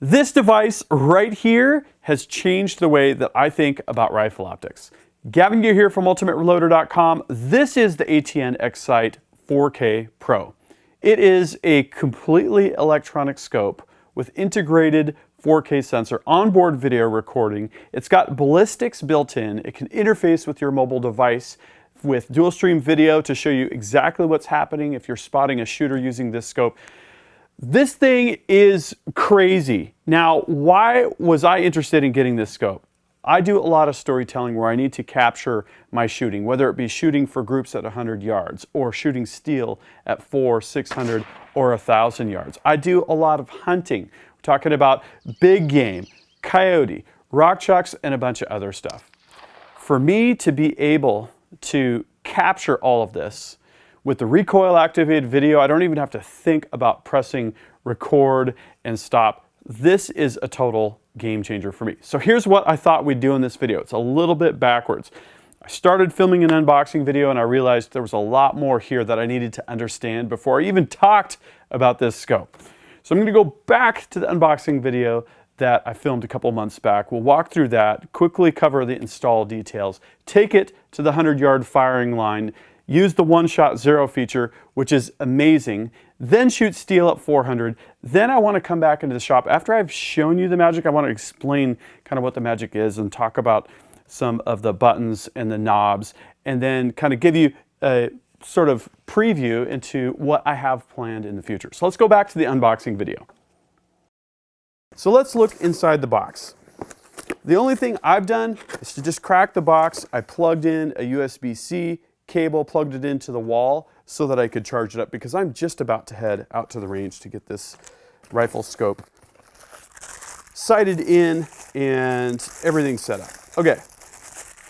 This device right here has changed the way that I think about rifle optics. Gavin Gear here from UltimateReloader.com. This is the ATN X-Sight-4K Pro. It is a completely electronic scope with integrated 4K sensor, onboard video recording. It's got ballistics built in. It can interface with your mobile device with dual stream video to show you exactly what's happening if you're spotting a shooter using this scope. This thing is crazy. Now, why was I interested in getting this scope? I do a lot of storytelling where I need to capture my shooting, whether it be shooting for groups at 100 yards or shooting steel at 400, 600, or 1,000 yards. I do a lot of hunting. We're talking about big game, coyote, rock chucks, and a bunch of other stuff. For me to be able to capture all of this with the recoil activated video, I don't even have to think about pressing record and stop. This is a total game changer for me. So here's what I thought we'd do in this video. It's a little bit backwards. I started filming an unboxing video and I realized there was a lot more here that I needed to understand before I even talked about this scope. So I'm going to go back to the unboxing video that I filmed a couple months back. We'll walk through that, quickly cover the install details, take it to the 100-yard firing line, use the one-shot zero feature, which is amazing, then shoot steel at 400. Then I want to come back into the shop. After I've shown you the magic, I want to explain kind of what the magic is and talk about some of the buttons and the knobs, and then kind of give you a sort of preview into what I have planned in the future. So let's go back to the unboxing video. So let's look inside the box. The only thing I've done is to just crack the box. I plugged in a USB-C cable, plugged it into the wall so that I could charge it up because I'm just about to head out to the range to get this rifle scope sighted in and everything set up. Okay,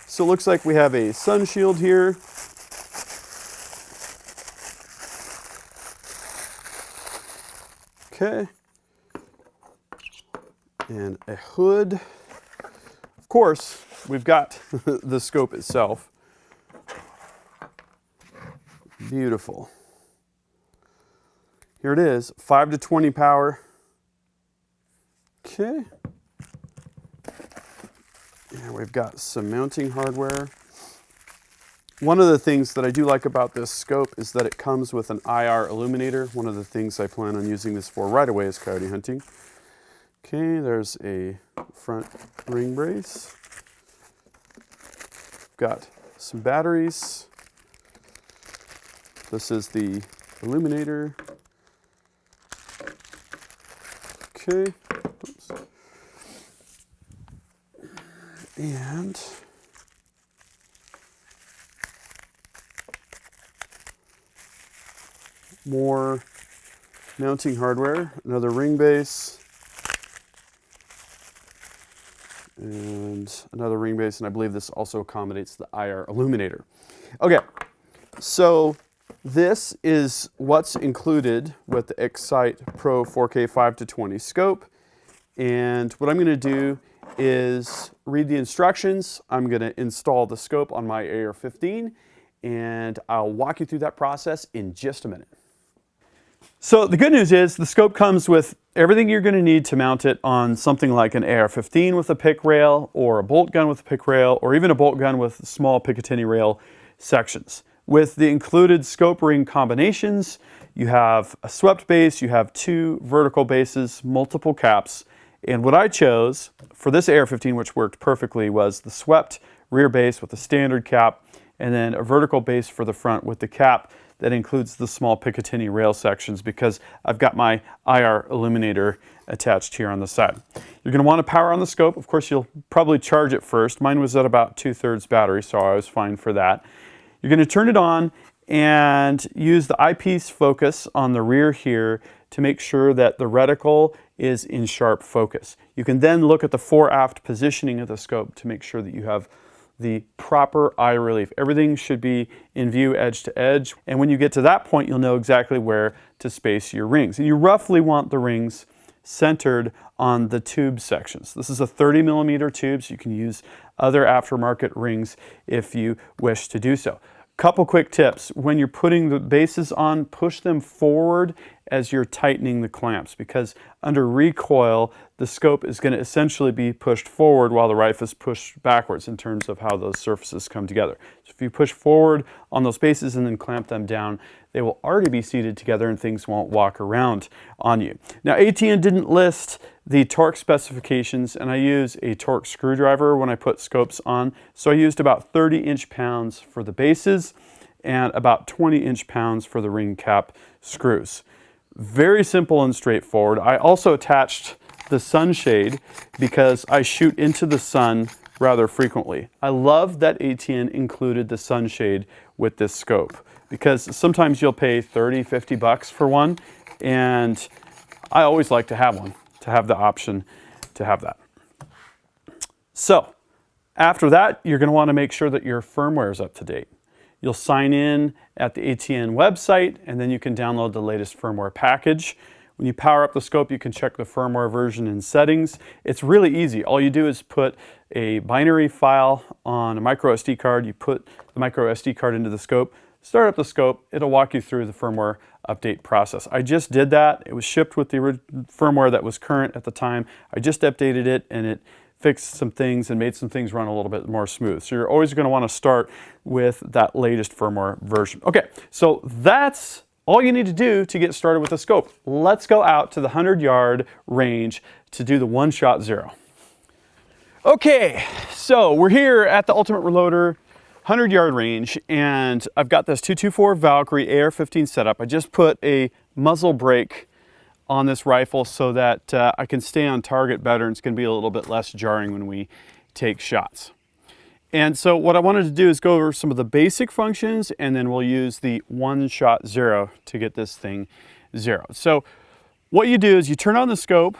so it looks like we have a sun shield here. Okay, and a hood. Of course, we've got the scope itself. Beautiful. Here it is, 5 to 20 power. Okay. And we've got some mounting hardware. One of the things that I do like about this scope is that it comes with an IR illuminator. One of the things I plan on using this for right away is coyote hunting. Okay, there's a front ring brace. Got some batteries. This is the illuminator. Okay. Oops. And more mounting hardware, another ring base, and another ring base, and I believe this also accommodates the IR illuminator. Okay, so this is what's included with the X-Sight Pro 4K 5 to 20 scope. And what I'm going to do is read the instructions. I'm going to install the scope on my AR-15, and I'll walk you through that process in just a minute. So the good news is the scope comes with everything you're going to need to mount it on something like an AR-15 with a pick rail, or a bolt gun with a pick rail, or even a bolt gun with small Picatinny rail sections. With the included scope ring combinations, you have a swept base, you have 2 vertical bases, multiple caps, and what I chose for this AR-15, which worked perfectly, was the swept rear base with a standard cap, and then a vertical base for the front with the cap that includes the small Picatinny rail sections because I've got my IR illuminator attached here on the side. You're going to want to power on the scope. Of course, you'll probably charge it first. Mine was at about 2/3 battery, so I was fine for that. You're going to turn it on and use the eyepiece focus on the rear here to make sure that the reticle is in sharp focus. You can then look at the fore-aft positioning of the scope to make sure that you have the proper eye relief. Everything should be in view edge to edge, and when you get to that point, you'll know exactly where to space your rings. And you roughly want the rings centered on the tube sections. This is a 30mm tube, so you can use other aftermarket rings if you wish to do so. Couple quick tips. When you're putting the bases on, push them forward as you're tightening the clamps, because under recoil, the scope is going to essentially be pushed forward while the rifle is pushed backwards in terms of how those surfaces come together. So if you push forward on those bases and then clamp them down, they will already be seated together and things won't walk around on you. Now, ATN didn't list the torque specifications, and I use a torque screwdriver when I put scopes on. So I used about 30 inch-pounds for the bases and about 20 inch-pounds for the ring cap screws. Very simple and straightforward. I also attached the sunshade because I shoot into the sun rather frequently. I love that ATN included the sunshade with this scope because sometimes you'll pay 30, 50 bucks for one, and I always like to have one, to have the option to have that. So after that, you're going to want to make sure that your firmware is up to date. You'll sign in at the ATN website, and then you can download the latest firmware package. When you power up the scope, you can check the firmware version and settings. It's really easy. All you do is put a binary file on a micro SD card. You put the micro SD card into the scope, start up the scope. It'll walk you through the firmware update process. I just did that. It was shipped with the firmware that was current at the time. I just updated it, and it fixed some things and made some things run a little bit more smooth. So you're always going to want to start with that latest firmware version. Okay, so that's all you need to do to get started with the scope. Let's go out to the 100-yard range to do the one-shot zero. Okay, so we're here at the Ultimate Reloader 100-yard range, and I've got this 224 Valkyrie AR-15 setup. I just put a muzzle brake on this rifle so that I can stay on target better, and it's going to be a little bit less jarring when we take shots. And so what I wanted to do is go over some of the basic functions, and then we'll use the one-shot zero to get this thing zero. So what you do is you turn on the scope,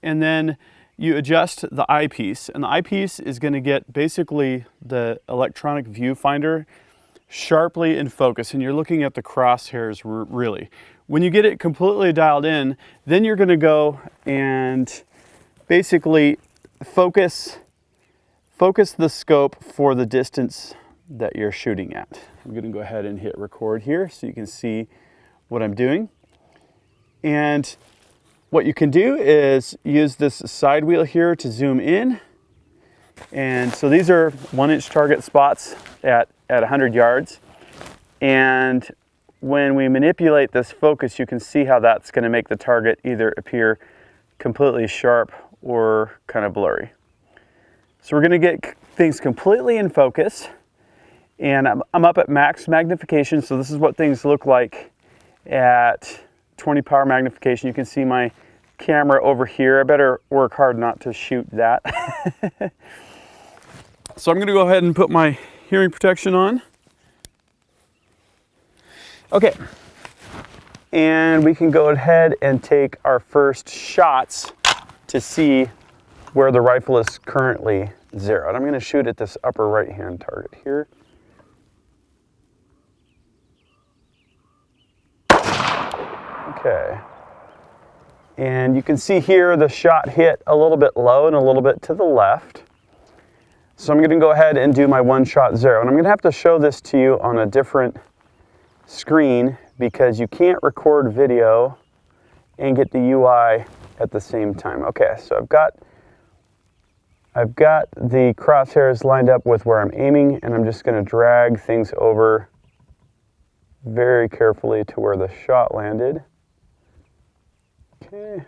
and then you adjust the eyepiece, and the eyepiece is going to get basically the electronic viewfinder sharply in focus, and you're looking at the crosshairs really. When you get it completely dialed in, then you're going to go and basically focus the scope for the distance that you're shooting at. I'm going to go ahead and hit record here so you can see what I'm doing. And what you can do is use this side wheel here to zoom in. And so these are 1-inch target spots at 100 yards. And when we manipulate this focus, you can see how that's going to make the target either appear completely sharp or kind of blurry. So we're going to get things completely in focus, and I'm up at max magnification, so this is what things look like at 20 power magnification. You can see my camera over here. I better work hard not to shoot that. So I'm going to go ahead and put my hearing protection on. Okay, and we can go ahead and take our first shots to see where the rifle is currently zeroed. I'm going to shoot at this upper right-hand target here. Okay, and you can see here the shot hit a little bit low and a little bit to the left. So I'm going to go ahead and do my one-shot zero, and I'm going to have to show this to you on a different screen because you can't record video and get the UI at the same time. Okay, so I've got the crosshairs lined up with where I'm aiming, and I'm just going to drag things over very carefully to where the shot landed. Okay.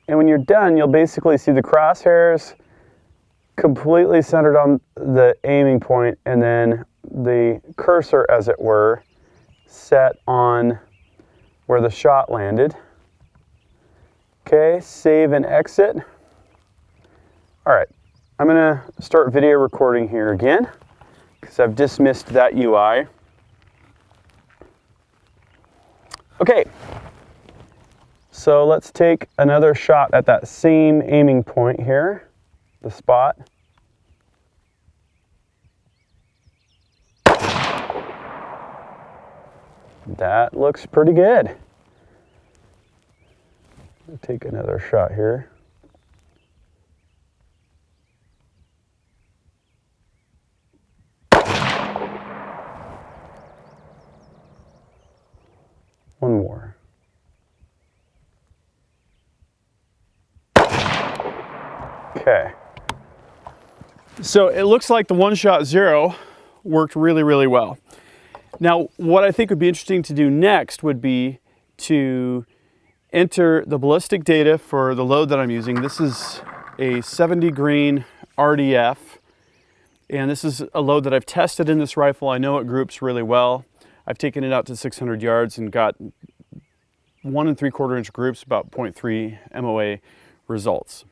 And when you're done, you'll basically see the crosshairs completely centered on the aiming point, and then the cursor, as it were, set on where the shot landed. Okay, save and exit. All right, I'm gonna start video recording here again because I've dismissed that UI. Okay, so let's take another shot at that same aiming point here, the spot. That looks pretty good. I'll take another shot here. One more. Okay. So it looks like the one-shot zero worked really, really well. Now, what I think would be interesting to do next would be to enter the ballistic data for the load that I'm using. This is a 70 grain RDF, and this is a load that I've tested in this rifle. I know it groups really well. I've taken it out to 600 yards and got 1 3/4 inch groups, about 0.3 MOA results.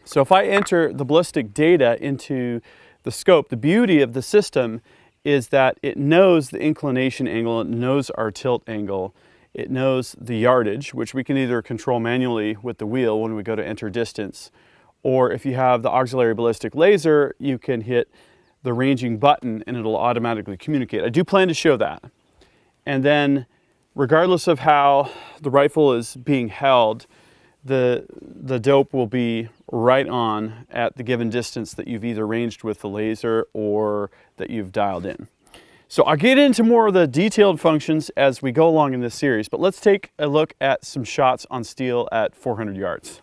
So if I enter the ballistic data into the scope, the beauty of the system is that it knows the inclination angle, it knows our tilt angle, it knows the yardage, which we can either control manually with the wheel when we go to enter distance, or if you have the auxiliary ballistic laser, you can hit the ranging button and it'll automatically communicate. I do plan to show that. And then regardless of how the rifle is being held, the dope will be right on at the given distance that you've either ranged with the laser or that you've dialed in. So I'll get into more of the detailed functions as we go along in this series, but let's take a look at some shots on steel at 400 yards.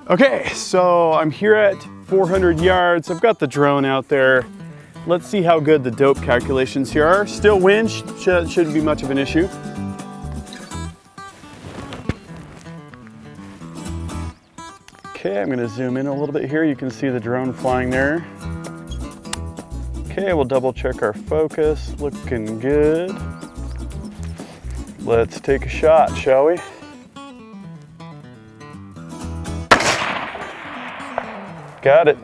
Okay, so I'm here at 400 yards. I've got the drone out there. Let's see how good the dope calculations here are. Still wind, shouldn't be much of an issue. Okay, I'm gonna zoom in a little bit here. You can see the drone flying there. Okay, we'll double check our focus. Looking good. Let's take a shot, shall we? Got it.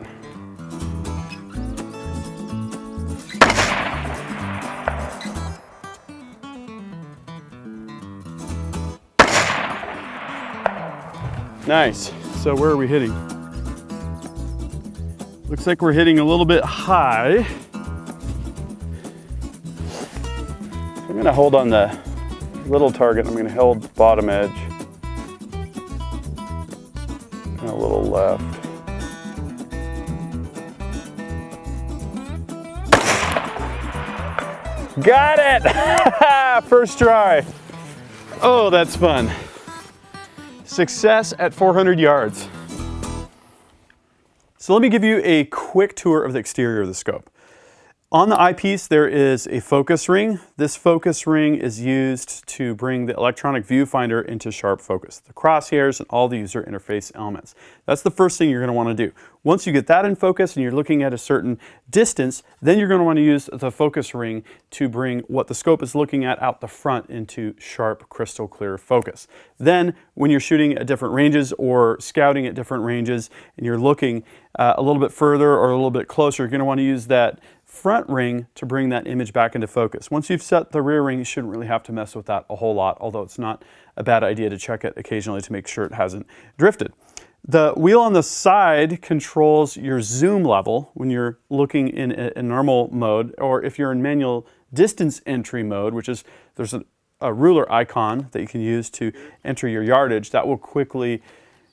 Nice. So where are we hitting? Looks like we're hitting a little bit high. I'm gonna hold on the little target. I'm gonna hold the bottom edge. And a little left. Got it! First try. Oh, that's fun. Success at 400 yards. So let me give you a quick tour of the exterior of the scope. On the eyepiece, there is a focus ring. This focus ring is used to bring the electronic viewfinder into sharp focus, the crosshairs and all the user interface elements. That's the first thing you're going to want to do. Once you get that in focus and you're looking at a certain distance, then you're going to want to use the focus ring to bring what the scope is looking at out the front into sharp, crystal clear focus. Then when you're shooting at different ranges or scouting at different ranges and you're looking a little bit further or a little bit closer, you're going to want to use that front ring to bring that image back into focus. Once you've set the rear ring, you shouldn't really have to mess with that a whole lot, although it's not a bad idea to check it occasionally to make sure it hasn't drifted. The wheel on the side controls your zoom level when you're looking in a normal mode, or if you're in manual distance entry mode, which is there's a ruler icon that you can use to enter your yardage. That will quickly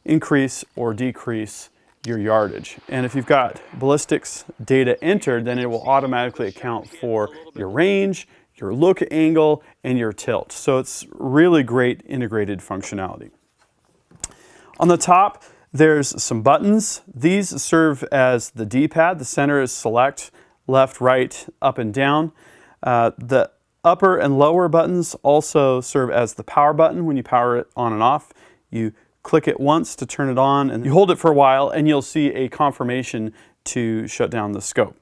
increase or decrease your yardage. And if you've got ballistics data entered, then it will automatically account for your range, your look angle, and your tilt. So it's really great integrated functionality. On the top, there's some buttons. These serve as the D-pad. The center is select, left, right, up, and down. The upper and lower buttons also serve as the power button. When you power it on and off, you click it once to turn it on, and you hold it for a while, and you'll see a confirmation to shut down the scope.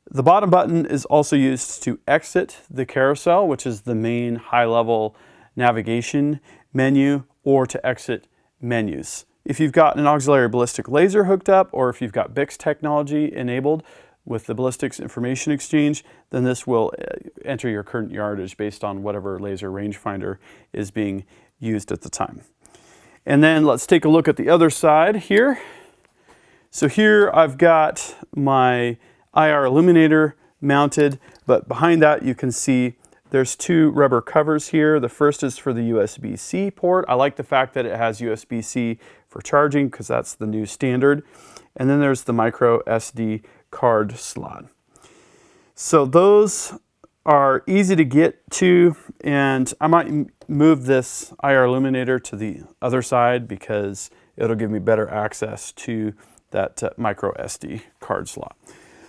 The bottom button is also used to exit the carousel, which is the main high-level navigation menu, or to exit menus. If you've got an auxiliary ballistic laser hooked up, or if you've got BIX technology enabled with the ballistics information exchange, then this will enter your current yardage based on whatever laser rangefinder is being used at the time. And then let's take a look at the other side here. So here I've got my IR illuminator mounted, but behind that you can see there's two rubber covers here. The first is for the USB-C port. I like the fact that it has USB-C for charging because that's the new standard. And then there's the micro SD card slot. So those are easy to get to, and I might move this IR illuminator to the other side because it'll give me better access to that micro SD card slot.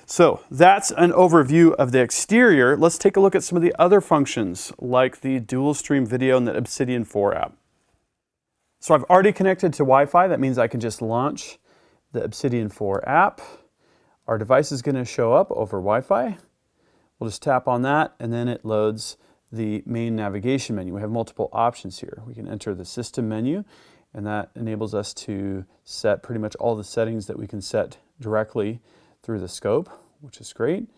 So that's an overview of the exterior. Let's take a look at some of the other functions like the dual stream video and the Obsidian 4 app. So I've already connected to Wi-Fi. That means I can just launch the Obsidian 4 app. Our device is going to show up over Wi-Fi. We'll just tap on that and then it loads the main navigation menu. We have multiple options here. We can enter the system menu, and that enables us to set pretty much all the settings that we can set directly through the scope, which is great.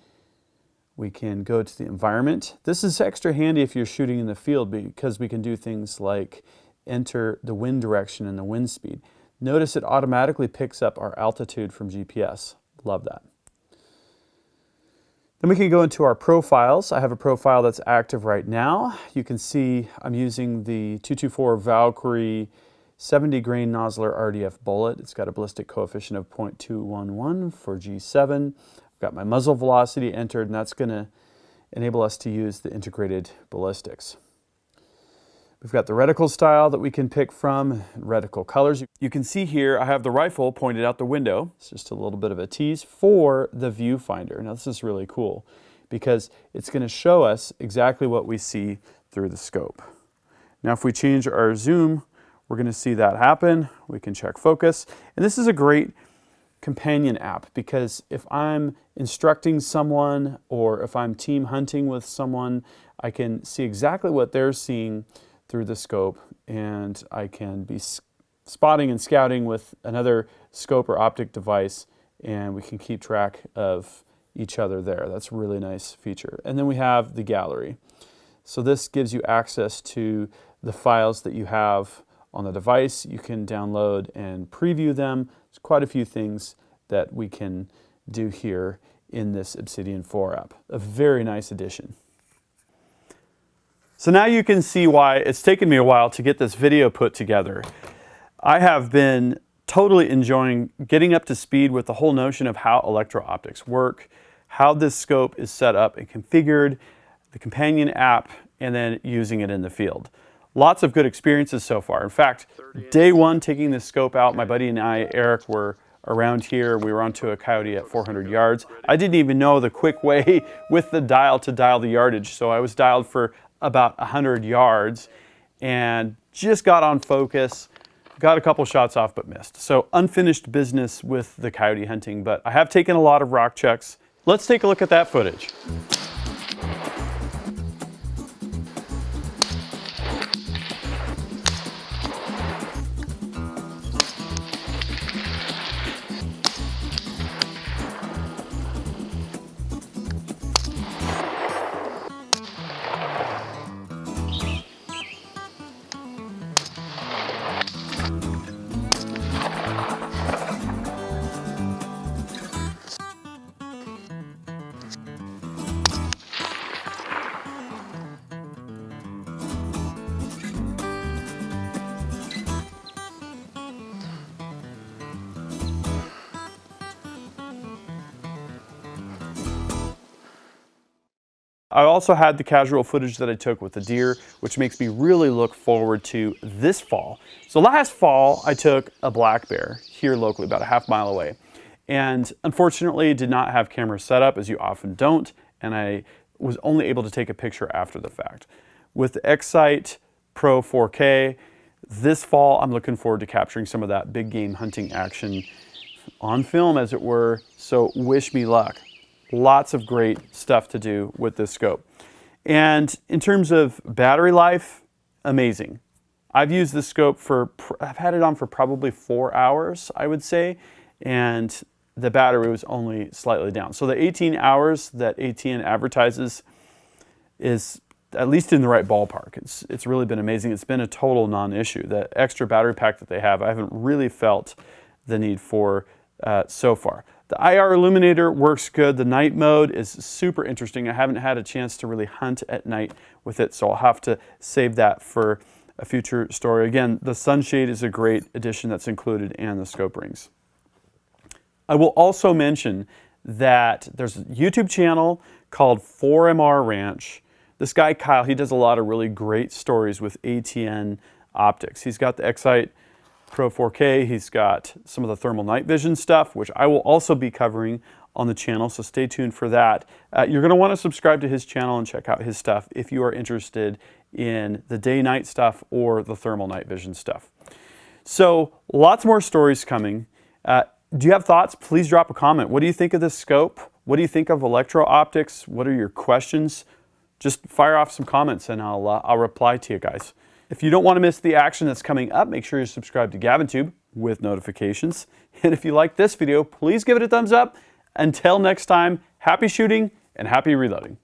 We can go to the environment. This is extra handy if you're shooting in the field because we can do things like enter the wind direction and the wind speed. Notice it automatically picks up our altitude from GPS. Love that. Then we can go into our profiles. I have a profile that's active right now. You can see I'm using the 224 Valkyrie 70 grain nozzler RDF bullet. It's got a ballistic coefficient of 0.211 for G7. I've got my muzzle velocity entered, and that's going to enable us to use the integrated ballistics. We've got the reticle style that we can pick from, reticle colors. You can see here I have the rifle pointed out the window. It's just a little bit of a tease for the viewfinder. Now this is really cool because it's going to show us exactly what we see through the scope. Now if we change our zoom, we're going to see that happen. We can check focus. And this is a great companion app because if I'm instructing someone or if I'm team hunting with someone, I can see exactly what they're seeing through the scope, and I can be spotting and scouting with another scope or optic device, and we can keep track of each other there. That's a really nice feature. And then we have the gallery. So this gives you access to the files that you have on the device. You can download and preview them. There's quite a few things that we can do here in this Obsidian 4 app. A very nice addition. So now you can see why it's taken me a while to get this video put together. I have been totally enjoying getting up to speed with the whole notion of how electro-optics work, how this scope is set up and configured, the companion app, and then using it in the field. Lots of good experiences so far. In fact, day one taking this scope out, my buddy and I, Eric, were around here. We were onto a coyote at 400 yards. I didn't even know the quick way with the dial to dial the yardage, so I was dialed for about 100 yards and just got on focus, got a couple shots off but missed. So unfinished business with the coyote hunting, but I have taken a lot of rock checks. Let's take a look at that footage. I also had the casual footage that I took with the deer, which makes me really look forward to this fall. So last fall, I took a black bear here locally, about a half mile away. And unfortunately, did not have camera set up, as you often don't, and I was only able to take a picture after the fact. With the X-Sight Pro 4K, this fall, I'm looking forward to capturing some of that big game hunting action on film, as it were, so wish me luck. Lots of great stuff to do with this scope. And in terms of battery life, amazing. I've used this scope I've had it on for probably 4 hours, I would say, and the battery was only slightly down. So the 18 hours that ATN advertises is at least in the right ballpark. It's really been amazing. It's been a total non-issue. The extra battery pack that they have, I haven't really felt the need for so far. The IR illuminator works good. The night mode is super interesting. I haven't had a chance to really hunt at night with it, so I'll have to save that for a future story. Again, the sunshade is a great addition that's included, and the scope rings. I will also mention that there's a YouTube channel called 4MR Ranch. This guy, Kyle, he does a lot of really great stories with ATN optics. He's got the X-Sight Pro 4K. He's got some of the thermal night vision stuff, which I will also be covering on the channel, so stay tuned for that. You're going to want to subscribe to his channel and check out his stuff if you are interested in the day-night stuff or the thermal night vision stuff. So lots more stories coming. Do you have thoughts? Please drop a comment. What do you think of this scope? What do you think of electro-optics? What are your questions? Just fire off some comments and I'll reply to you guys. If you don't want to miss the action that's coming up, make sure you subscribe to GavinTube with notifications. And if you like this video, please give it a thumbs up. Until next time, happy shooting and happy reloading.